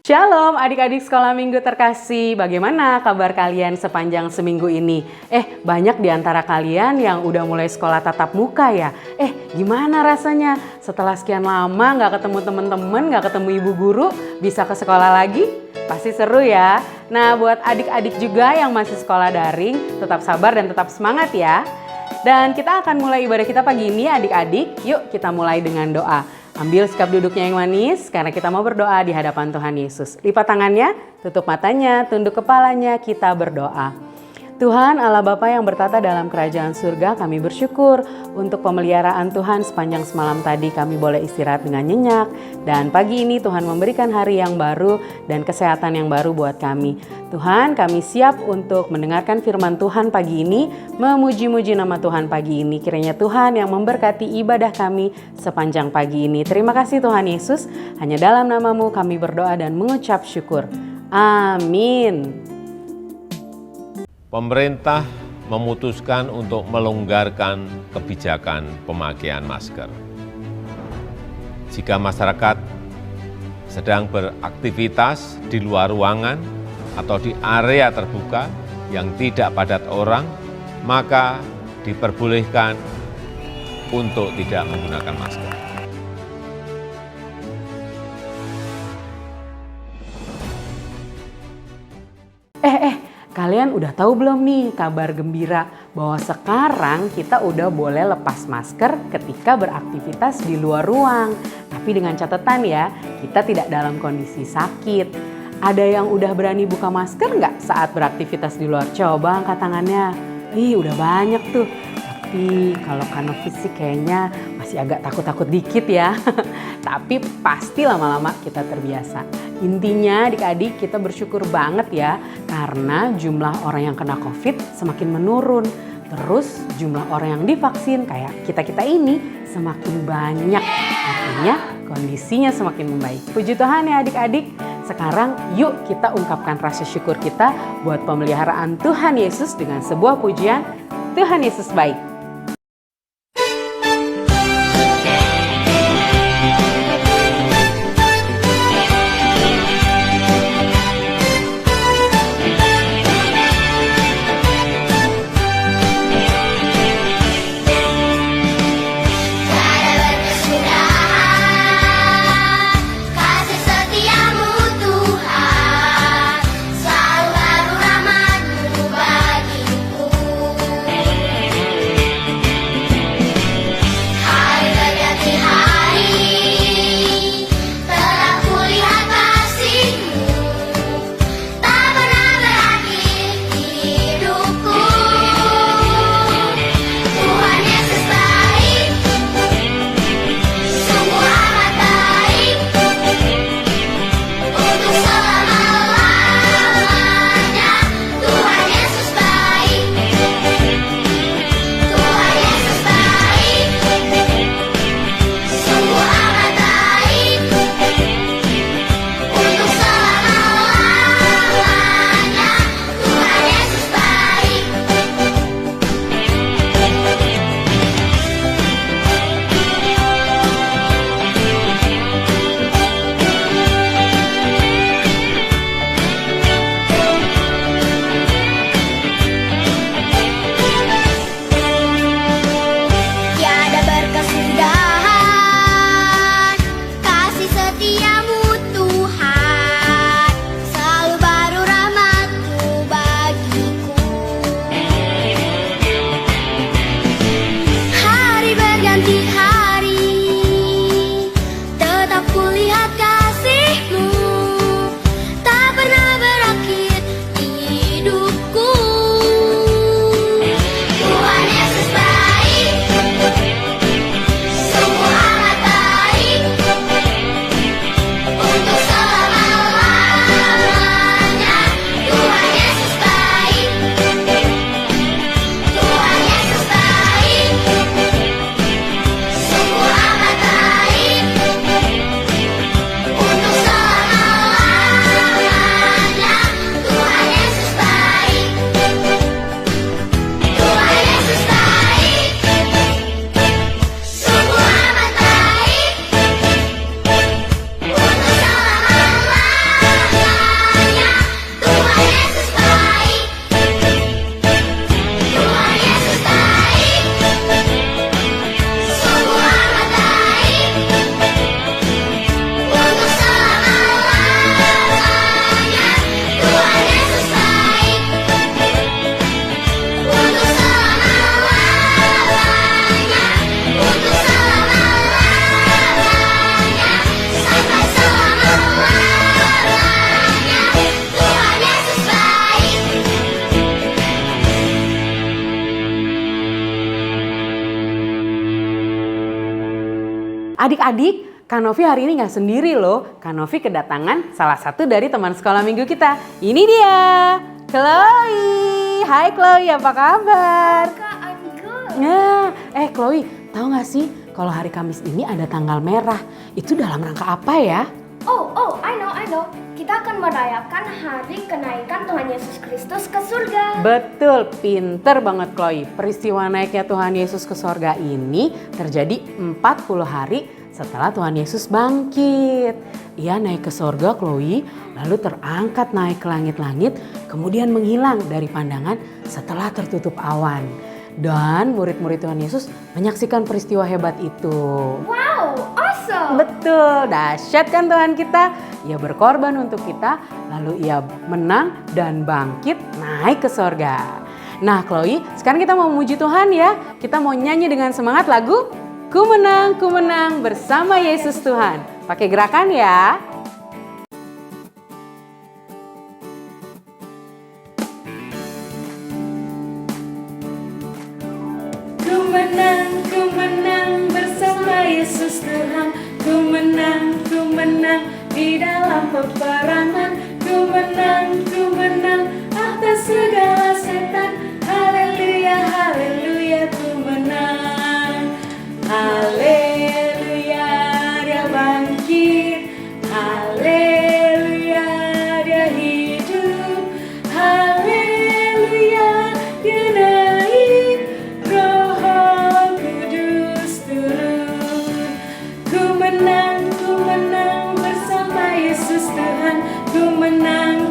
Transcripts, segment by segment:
Shalom adik-adik sekolah minggu terkasih, bagaimana kabar kalian sepanjang seminggu ini? Banyak di antara kalian yang udah mulai sekolah tatap muka ya? Gimana rasanya setelah sekian lama gak ketemu temen-temen, gak ketemu ibu guru, bisa ke sekolah lagi? Pasti seru ya. Nah, buat adik-adik juga yang masih sekolah daring, tetap sabar dan tetap semangat ya. Dan kita akan mulai ibadah kita pagi ini adik-adik. Yuk kita mulai dengan doa. Ambil sikap duduknya yang manis karena kita mau berdoa di hadapan Tuhan Yesus. Lipat tangannya, tutup matanya, tunduk kepalanya, kita berdoa. Tuhan Allah Bapa yang bertata dalam kerajaan surga, kami bersyukur untuk pemeliharaan Tuhan sepanjang semalam tadi kami boleh istirahat dengan nyenyak. Dan pagi ini Tuhan memberikan hari yang baru dan kesehatan yang baru buat kami. Tuhan, kami siap untuk mendengarkan firman Tuhan pagi ini, memuji-muji nama Tuhan pagi ini. Kiranya Tuhan yang memberkati ibadah kami sepanjang pagi ini. Terima kasih Tuhan Yesus, hanya dalam nama-Mu kami berdoa dan mengucap syukur. Amin. Pemerintah memutuskan untuk melonggarkan kebijakan pemakaian masker. Jika masyarakat sedang beraktivitas di luar ruangan atau di area terbuka yang tidak padat orang, maka diperbolehkan untuk tidak menggunakan masker. Kalian udah tahu belum nih kabar gembira bahwa sekarang kita udah boleh lepas masker ketika beraktivitas di luar ruang. Tapi dengan catatan ya, kita tidak dalam kondisi sakit. Ada yang udah berani buka masker nggak saat beraktivitas di luar? Coba angkat tangannya. Udah banyak tuh. Tapi kalau karena fisik kayaknya masih agak takut-takut dikit ya. Tapi pasti lama-lama kita terbiasa. Intinya adik-adik kita bersyukur banget ya karena jumlah orang yang kena COVID semakin menurun. Terus jumlah orang yang divaksin kayak kita-kita ini semakin banyak. Artinya kondisinya semakin membaik. Puji Tuhan ya adik-adik. Sekarang yuk kita ungkapkan rasa syukur kita buat pemeliharaan Tuhan Yesus dengan sebuah pujian. Tuhan Yesus baik. Selalu baru rahmat-Mu bagiku. Adik-adik, Kak Novi hari ini nggak sendiri loh. Kak Novi kedatangan salah satu dari teman sekolah minggu kita. Ini dia, Chloe. Hai Chloe, apa kabar? Kak, I'm good. Nah, Chloe, tahu nggak sih kalau hari Kamis ini ada tanggal merah? Itu dalam rangka apa ya? I know. Kita akan merayakan hari kenaikan Tuhan Yesus Kristus ke surga. Betul, pinter banget Chloe. Peristiwa naiknya Tuhan Yesus ke sorga ini terjadi 40 hari setelah Tuhan Yesus bangkit. Ia naik ke sorga Chloe, lalu terangkat naik ke langit-langit, kemudian menghilang dari pandangan setelah tertutup awan. Dan murid-murid Tuhan Yesus menyaksikan peristiwa hebat itu. Wow, awesome. Betul, dahsyat kan Tuhan kita. Ia berkorban untuk kita, lalu ia menang dan bangkit naik ke sorga. Nah Chloe, sekarang kita mau memuji Tuhan ya. Kita mau nyanyi dengan semangat lagu Ku menang bersama Yesus Tuhan. Pakai gerakan ya. Ku menang bersama Yesus Tuhan. Ku menang di dalam peperangan. Ku menang atas segala setan. Haleluya, haleluya, ku menang. Haleluya, dia bangkit. Haleluya, dia hidup. Haleluya, dia naik. Roh Kudus turun. Ku menang bersama Yesus Tuhan. Ku menang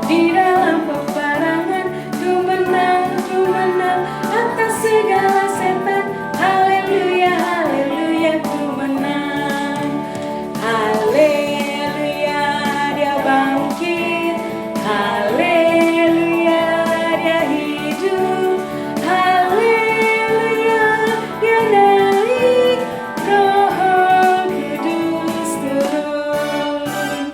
di dalam peperangan. Ku menang atas segala setan. Haleluya, haleluya, ku menang. Haleluya, dia bangkit. Haleluya, dia hidup. Haleluya, dia naik. Roh Kudus turun.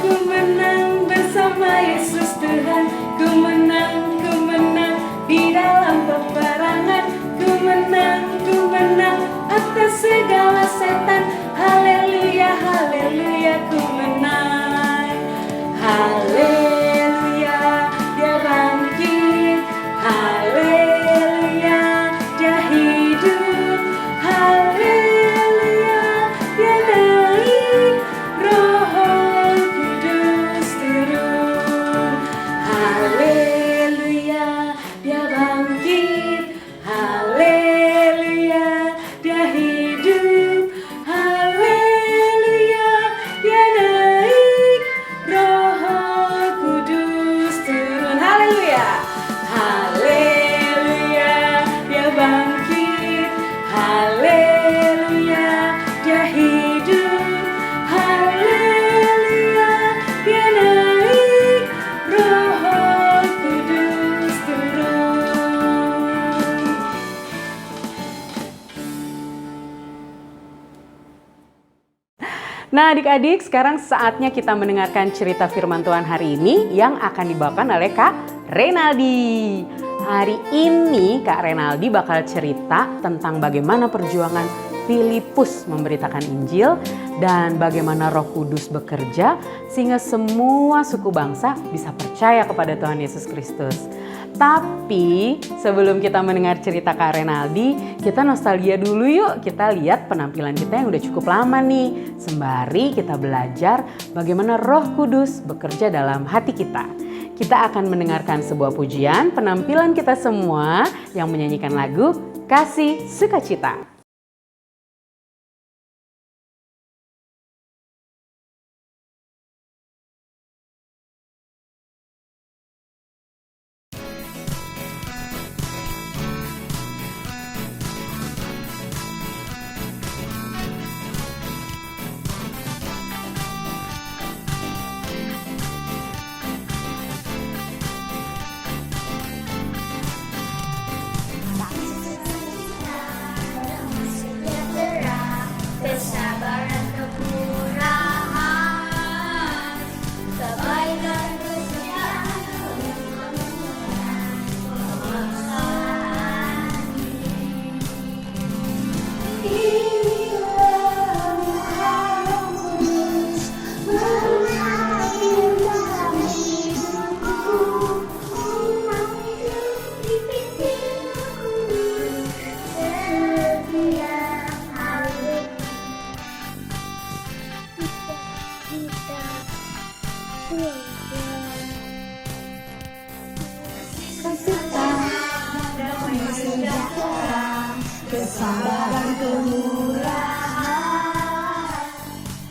Ku menang bersama Yesus Tuhan. Ku menang di dalam peperangan. Ku menang atas segala setan. Haleluya, haleluya, ku menang. Haleluya, dia bangkit. Haleluya, dia hidup. Haleluya, dia naik. Roh Kudus turun. Haleluya, dia bangkit. Haleluya, dia hidup. Haleluya, dia naik. Roh Kudus turun. Haleluya. Haleluya, dia bangkit. Haleluya, dia hidup. Haleluya, dia naik. Roh Kudus turun. Nah adik-adik, sekarang saatnya kita mendengarkan cerita firman Tuhan hari ini yang akan dibawakan oleh Kak Renaldi. Hari ini Kak Renaldi bakal cerita tentang bagaimana perjuangan Filipus memberitakan Injil dan bagaimana Roh Kudus bekerja sehingga semua suku bangsa bisa percaya kepada Tuhan Yesus Kristus. Tapi sebelum kita mendengar cerita Kak Renaldi, kita nostalgia dulu yuk. Kita lihat penampilan kita yang udah cukup lama nih. Sembari kita belajar bagaimana Roh Kudus bekerja dalam hati kita. Kita akan mendengarkan sebuah pujian penampilan kita semua yang menyanyikan lagu Kasih Sukacita. Kesabaran, kemurahan,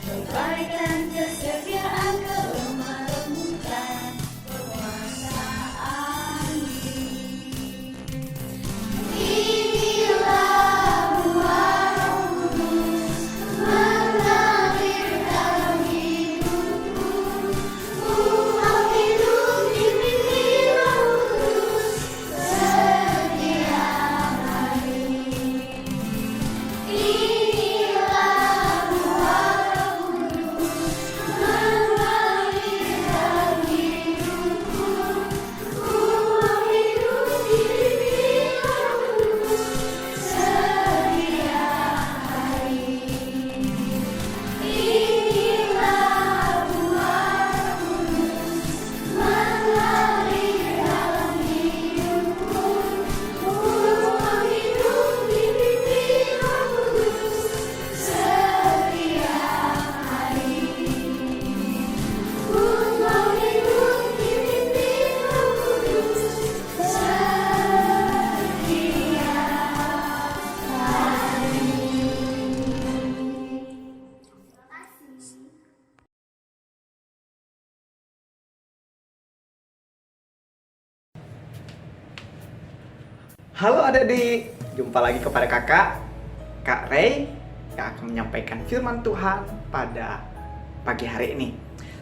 kebaikan, kesetiaan, kelemah lembutan, penguasaan diri. Inilah buah Roh Kudus mengalir dalam hidupku. Mau hidup dipimpin Roh Kudus setiap hari. Inilah buah Roh Kudus mengalir dalam hidupku. Mau hidup dipimpin Roh Kudus setiap hari. Inilah buah Roh Kudus mengalir dalam hidupku. Mau hidup dipimpin Roh Kudus setiap hari. Mau hidup dipimpin Roh Kudus Halo adik-adik, jumpa lagi kepada Kak Ray yang akan menyampaikan firman Tuhan pada pagi hari ini.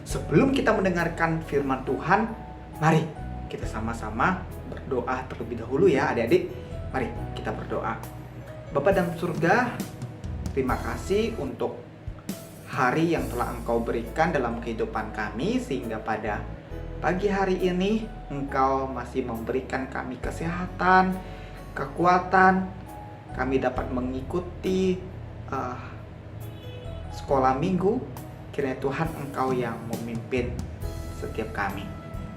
Sebelum kita mendengarkan firman Tuhan, mari kita sama-sama berdoa terlebih dahulu ya adik-adik. Mari kita berdoa. Bapa dalam surga, terima kasih untuk hari yang telah Engkau berikan dalam kehidupan kami, sehingga pada pagi hari ini Engkau masih memberikan kami kesehatan, kekuatan, kami dapat mengikuti sekolah minggu. Kiranya Tuhan Engkau yang memimpin setiap kami.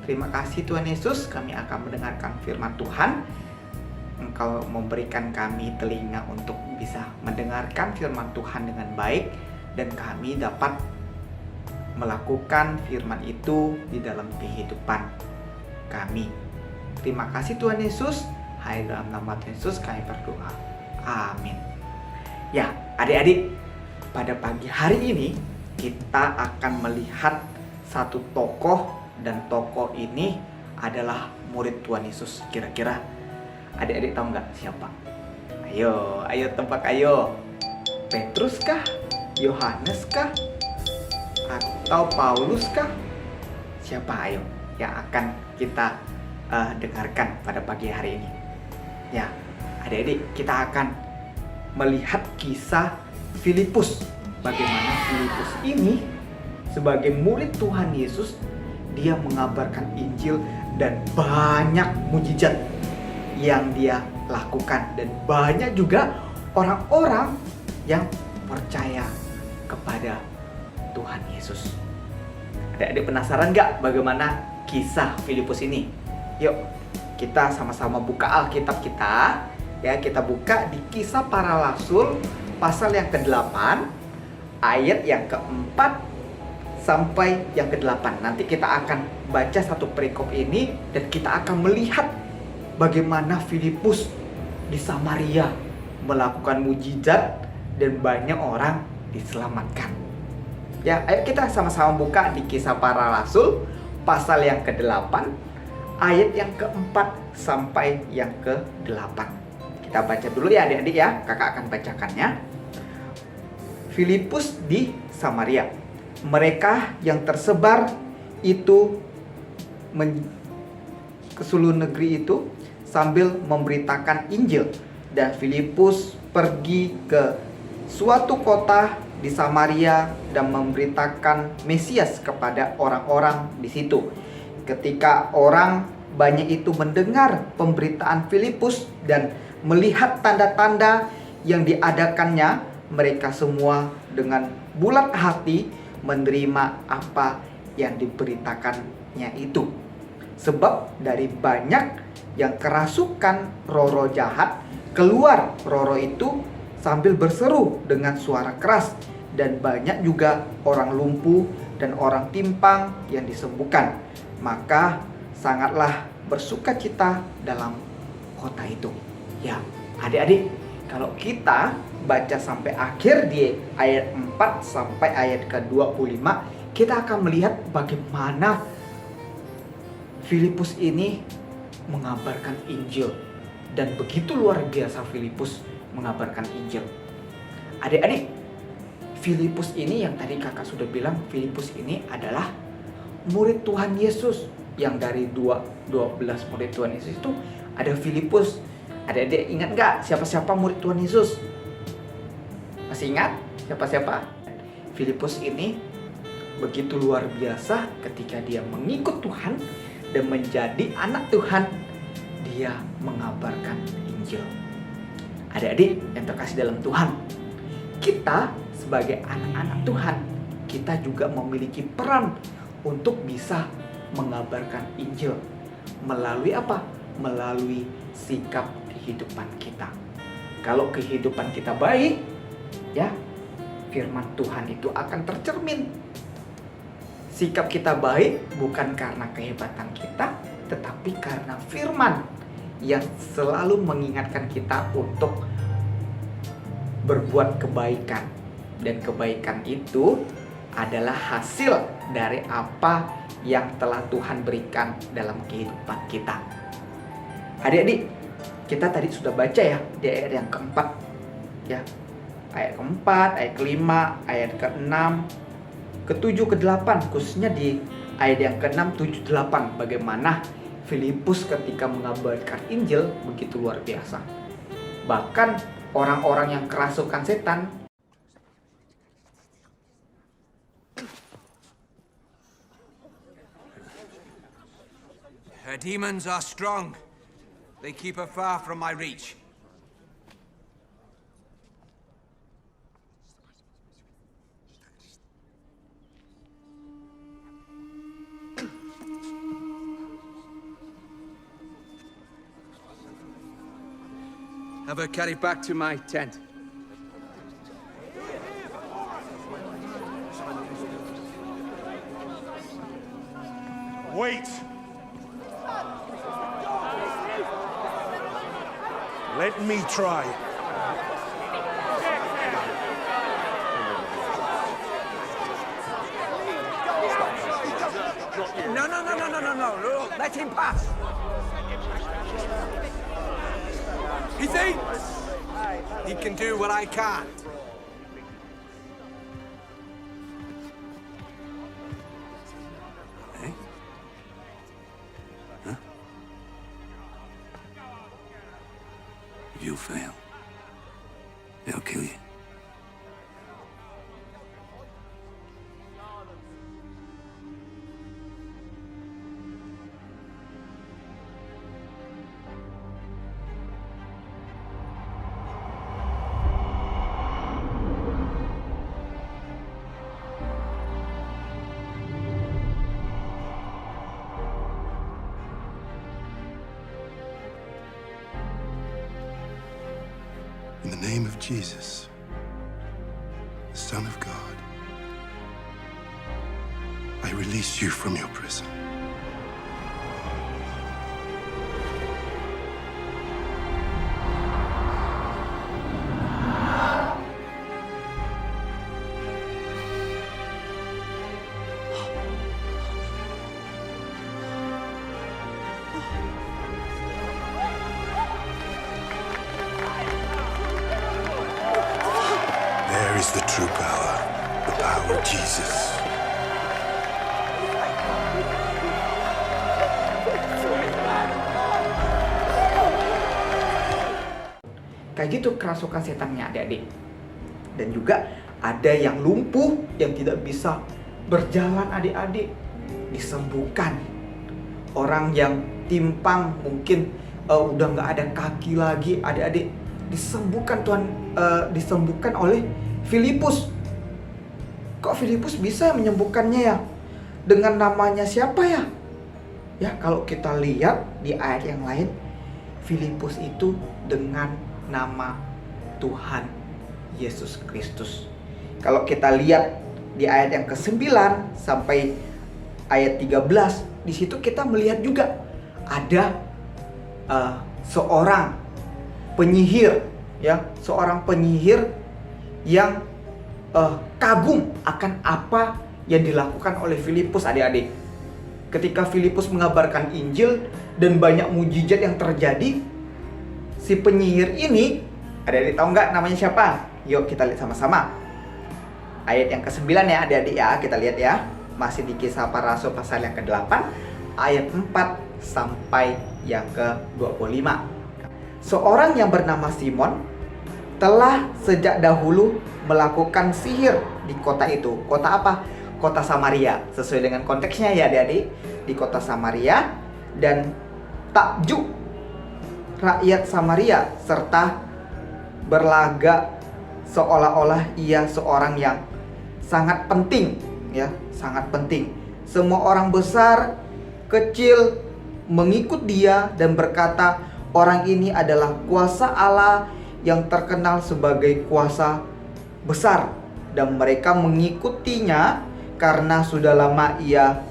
Terima kasih Tuhan Yesus, kami akan mendengarkan firman Tuhan. Engkau memberikan kami telinga untuk bisa mendengarkan firman Tuhan dengan baik, dan kami dapat melakukan firman itu di dalam kehidupan kami. Terima kasih Tuhan Yesus. Hai, dalam nama Tuhan Yesus kami berdoa. Amin. Ya, adik-adik, pada pagi hari ini kita akan melihat satu tokoh, dan tokoh ini adalah murid Tuhan Yesus. Kira-kira adik-adik tahu nggak siapa? Ayo tebak, ayo. Petrus kah? Yohanes kah? Atau Paulus kah? Siapa ayo yang akan kita dengarkan pada pagi hari ini? Ya, adik-adik, kita akan melihat kisah Filipus. Bagaimana Filipus ini sebagai murid Tuhan Yesus, dia mengabarkan Injil dan banyak mujizat yang dia lakukan, dan banyak juga orang-orang yang percaya kepada Tuhan Yesus. Adik-adik penasaran nggak bagaimana kisah Filipus ini? Yuk kita sama-sama buka Alkitab kita. Ya, kita buka di Kisah Para Rasul pasal yang ke-8 ayat yang ke-4 sampai yang ke-8. Nanti kita akan baca satu perikop ini dan kita akan melihat bagaimana Filipus di Samaria melakukan mujizat dan banyak orang diselamatkan. Ya, ayo kita sama-sama buka di Kisah Para Rasul pasal yang ke-8 ayat yang ke-4 sampai yang ke-8. Kita baca dulu ya adik-adik ya, kakak akan bacakannya. Filipus di Samaria. Mereka yang tersebar itu ke seluruh negeri itu sambil memberitakan Injil. Dan Filipus pergi ke suatu kota di Samaria dan memberitakan Mesias kepada orang-orang di situ. Ketika orang banyak itu mendengar pemberitaan Filipus dan melihat tanda-tanda yang diadakannya, mereka semua dengan bulat hati menerima apa yang diberitakannya itu. Sebab dari banyak yang kerasukan roh-roh jahat, keluar roh-roh itu sambil berseru dengan suara keras, dan banyak juga orang lumpuh dan orang timpang yang disembuhkan. Maka sangatlah bersukacita dalam kota itu. Ya, adik-adik, kalau kita baca sampai akhir di ayat 4 sampai ayat ke-25, kita akan melihat bagaimana Filipus ini mengabarkan Injil. Dan begitu luar biasa Filipus mengabarkan Injil. Adik-adik, Filipus ini yang tadi kakak sudah bilang, Filipus ini adalah murid Tuhan Yesus. Yang dari 12 murid Tuhan Yesus itu ada Filipus. Adik-adik ingat gak siapa-siapa murid Tuhan Yesus? Masih ingat siapa-siapa? Filipus ini begitu luar biasa ketika dia mengikut Tuhan dan menjadi anak Tuhan. Dia mengabarkan Injil. Adik-adik yang terkasih dalam Tuhan, kita sebagai anak-anak Tuhan, kita juga memiliki peran untuk bisa mengabarkan Injil. Melalui apa? Melalui sikap kehidupan kita. Kalau kehidupan kita baik, ya, firman Tuhan itu akan tercermin. Sikap kita baik bukan karena kehebatan kita, tetapi karena firman yang selalu mengingatkan kita untuk berbuat kebaikan. Dan kebaikan itu adalah hasil dari apa yang telah Tuhan berikan dalam kehidupan kita. Adik-adik, kita tadi sudah baca ya di ayat yang keempat, ya, ayat keempat, ayat kelima, ayat keenam, ketujuh, kedelapan, khususnya di ayat yang keenam, tujuh, delapan, bagaimana Filipus ketika mengabarkan Injil begitu luar biasa. Bahkan orang-orang yang kerasukan setan, Her demons are strong. They keep her far from my reach. Have her carried back to my tent. Wait! Let me try. No. Look, let him pass. He thinks he can do what I can't. Eh? Huh? If you fail, they'll kill you. In the name of Jesus, the Son of God, I release you from your prison. There is the true power, the power of Jesus. Kayak gitu kerasukan setannya adik-adik. Dan juga ada yang lumpuh, yang tidak bisa berjalan adik-adik, disembuhkan. Orang yang timpang mungkin udah nggak ada kaki lagi adik-adik, disembuhkan disembuhkan oleh Filipus. Kok Filipus bisa menyembuhkannya ya? Dengan namanya siapa ya? Ya, kalau kita lihat di ayat yang lain, Filipus itu dengan nama Tuhan Yesus Kristus. Kalau kita lihat di ayat yang ke-9 sampai ayat 13, di situ kita melihat juga ada seorang penyihir, ya, seorang penyihir yang kagum akan apa yang dilakukan oleh Filipus, adik-adik. Ketika Filipus mengabarkan Injil dan banyak mujizat yang terjadi, si penyihir ini, adik-adik tahu nggak namanya siapa? Yuk kita lihat sama-sama. Ayat yang ke-9 ya adik-adik ya, kita lihat ya. Masih di Kisah Para Rasul pasal yang ke-8, ayat 4 sampai yang ke-25. Seorang yang bernama Simon telah sejak dahulu melakukan sihir di kota itu. Kota apa? Kota Samaria. Sesuai dengan konteksnya ya adik-adik, di kota Samaria, dan takjub rakyat Samaria serta berlagak seolah-olah ia seorang yang sangat penting, ya, sangat penting. Semua orang besar, kecil mengikut dia dan berkata, orang ini adalah kuasa Allah yang terkenal sebagai kuasa besar, dan mereka mengikutinya karena sudah lama ia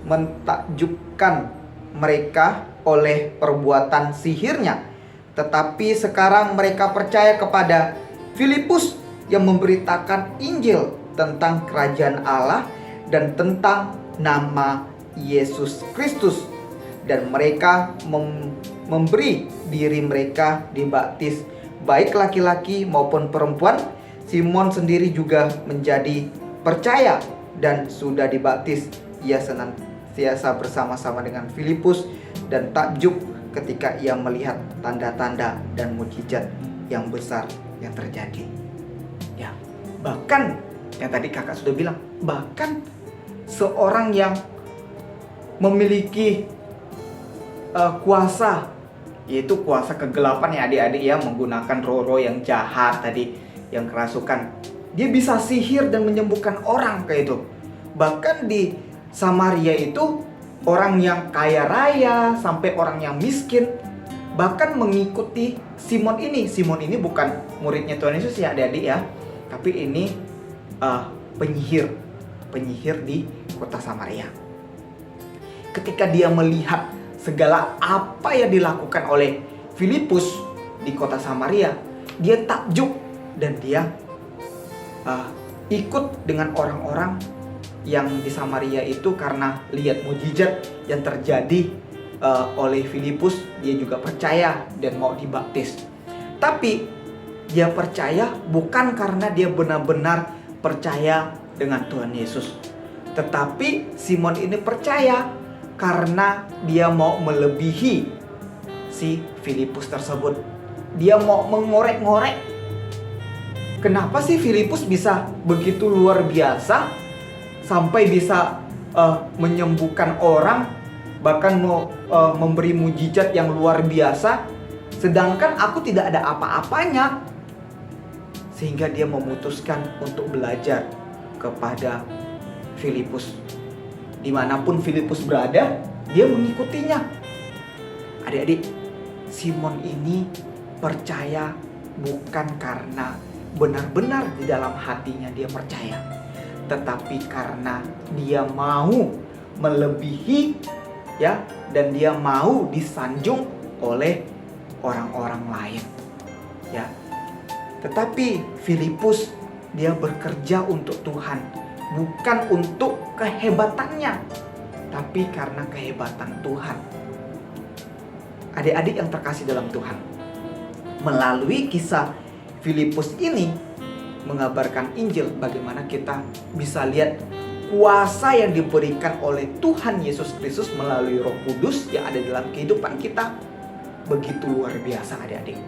mentakjubkan mereka oleh perbuatan sihirnya. Tetapi sekarang mereka percaya kepada Filipus yang memberitakan Injil tentang kerajaan Allah dan tentang nama Yesus Kristus, dan mereka memberi diri mereka dibaptis, baik laki-laki maupun perempuan. Simon sendiri juga menjadi percaya dan sudah dibaptis. Ia senantiasa bersama-sama dengan Filipus dan takjub ketika ia melihat tanda-tanda dan mukjizat yang besar yang terjadi. Ya, bahkan yang tadi kakak sudah bilang, bahkan seorang yang memiliki kuasa, yaitu kuasa kegelapan ya adik-adik ya, menggunakan roh-roh yang jahat tadi, yang kerasukan, dia bisa sihir dan menyembuhkan orang kayak itu. Bahkan di Samaria itu orang yang kaya raya sampai orang yang miskin bahkan mengikuti Simon ini. Simon ini bukan muridnya Tuhan Yesus ya adik-adik ya, tapi ini penyihir di kota Samaria. Ketika dia melihat segala apa yang dilakukan oleh Filipus di kota Samaria, dia takjub dan dia ikut dengan orang-orang yang di Samaria itu karena lihat mujizat yang terjadi oleh Filipus. Dia juga percaya dan mau dibaptis. Tapi dia percaya bukan karena dia benar-benar percaya dengan Tuhan Yesus, tetapi Simon ini percaya karena dia mau melebihi si Filipus tersebut. Dia mau mengorek-ngorek, kenapa sih Filipus bisa begitu luar biasa sampai bisa menyembuhkan orang, bahkan mau memberi mujizat yang luar biasa, sedangkan aku tidak ada apa-apanya. Sehingga dia memutuskan untuk belajar kepada Filipus. Dimanapun Filipus berada, dia mengikutinya. Adik-adik, Simon ini percaya bukan karena benar-benar di dalam hatinya dia percaya, tetapi karena dia mau melebihi, ya, dan dia mau disanjung oleh orang-orang lain, ya. Tetapi Filipus dia bekerja untuk Tuhan, bukan untuk kehebatannya, tapi karena kehebatan Tuhan. Adik-adik yang terkasih dalam Tuhan, melalui kisah Filipus ini mengabarkan Injil, bagaimana kita bisa lihat kuasa yang diberikan oleh Tuhan Yesus Kristus melalui Roh Kudus yang ada dalam kehidupan kita begitu luar biasa adik-adik.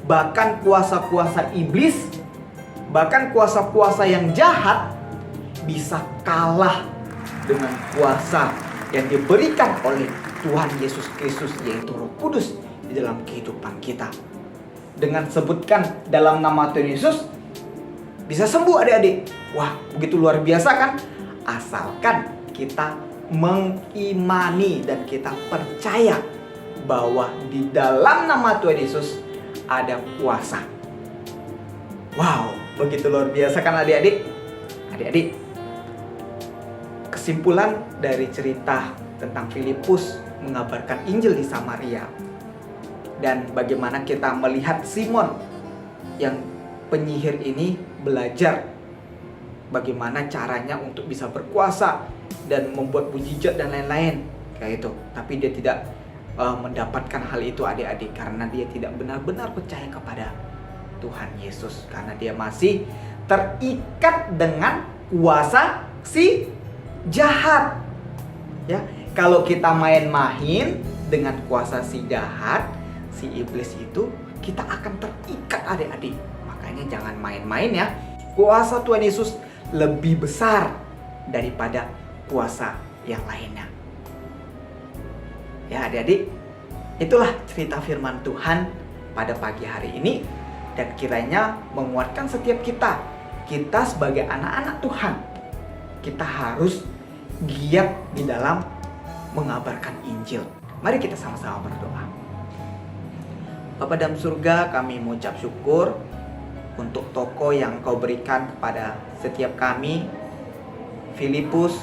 Bahkan kuasa-kuasa iblis, bahkan kuasa-kuasa yang jahat bisa kalah dengan kuasa yang diberikan oleh Tuhan Yesus Kristus, yaitu Roh Kudus di dalam kehidupan kita. dengan sebutkan dalam nama Tuhan Yesus bisa sembuh adik-adik. Wah, begitu luar biasa kan? Asalkan kita mengimani dan kita percaya bahwa di dalam nama Tuhan Yesus ada kuasa. Wow, begitu luar biasa kan adik-adik? Adik-adik, kesimpulan dari cerita tentang Filipus mengabarkan Injil di Samaria dan bagaimana kita melihat Simon yang penyihir ini belajar bagaimana caranya untuk bisa berkuasa dan membuat mujizat dan lain-lain kayak itu. Tapi dia tidak mendapatkan hal itu adik-adik karena dia tidak benar-benar percaya kepada Tuhan Yesus, karena dia masih terikat dengan kuasa si jahat. Ya, kalau kita main-main dengan kuasa si jahat, si iblis itu, kita akan terikat adik-adik. Makanya jangan main-main ya. Kuasa Tuhan Yesus lebih besar daripada kuasa yang lainnya. Ya adik-adik, itulah cerita firman Tuhan pada pagi hari ini, dan kiranya menguatkan setiap kita. Kita sebagai anak-anak Tuhan, kita harus giat di dalam mengabarkan Injil. Mari kita sama-sama berdoa. Bapa dalam surga, kami mengucap syukur untuk toko yang Kau berikan kepada setiap kami. Filipus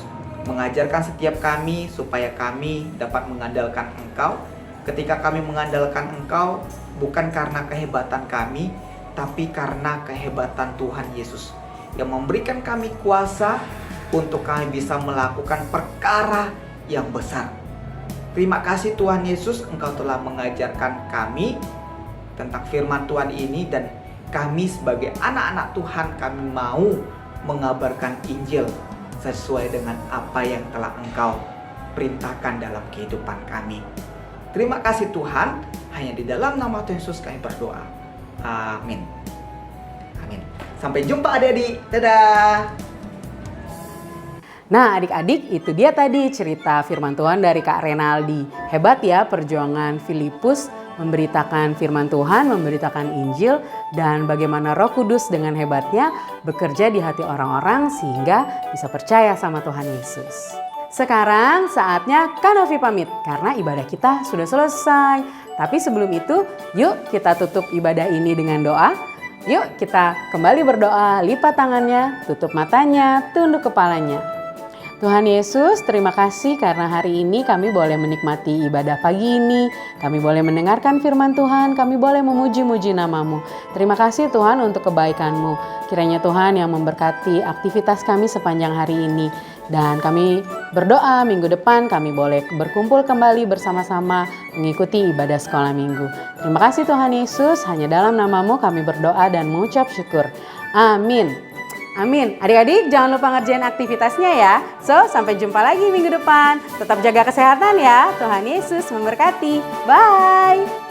mengajarkan setiap kami supaya kami dapat mengandalkan Engkau. Ketika kami mengandalkan Engkau, bukan karena kehebatan kami, tapi karena kehebatan Tuhan Yesus yang memberikan kami kuasa untuk kami bisa melakukan perkara yang besar. Terima kasih Tuhan Yesus, Engkau telah mengajarkan kami tentang firman Tuhan ini, dan kami sebagai anak-anak Tuhan, kami mau mengabarkan Injil sesuai dengan apa yang telah Engkau perintahkan dalam kehidupan kami. Terima kasih Tuhan, hanya di dalam nama Tuhan Yesus kami berdoa. Amin. Amin. Sampai jumpa adik-adik. Dadah. Nah adik-adik, itu dia tadi cerita firman Tuhan dari Kak Renaldi. Hebat ya perjuangan Filipus memberitakan firman Tuhan, memberitakan Injil, dan bagaimana Roh Kudus dengan hebatnya bekerja di hati orang-orang sehingga bisa percaya sama Tuhan Yesus. Sekarang saatnya Kak Novi pamit karena ibadah kita sudah selesai. Tapi sebelum itu, yuk kita tutup ibadah ini dengan doa. Yuk kita kembali berdoa, lipat tangannya, tutup matanya, tunduk kepalanya. Tuhan Yesus, terima kasih karena hari ini kami boleh menikmati ibadah pagi ini. Kami boleh mendengarkan firman Tuhan, kami boleh memuji-muji nama-Mu. Terima kasih Tuhan untuk kebaikan-Mu. Kiranya Tuhan yang memberkati aktivitas kami sepanjang hari ini. Dan kami berdoa minggu depan kami boleh berkumpul kembali bersama-sama mengikuti ibadah sekolah minggu. Terima kasih Tuhan Yesus, hanya dalam nama-Mu kami berdoa dan mengucap syukur. Amin. Amin. Adik-adik jangan lupa ngerjain aktivitasnya ya. So, sampai jumpa lagi minggu depan. Tetap jaga kesehatan ya. Tuhan Yesus memberkati. Bye.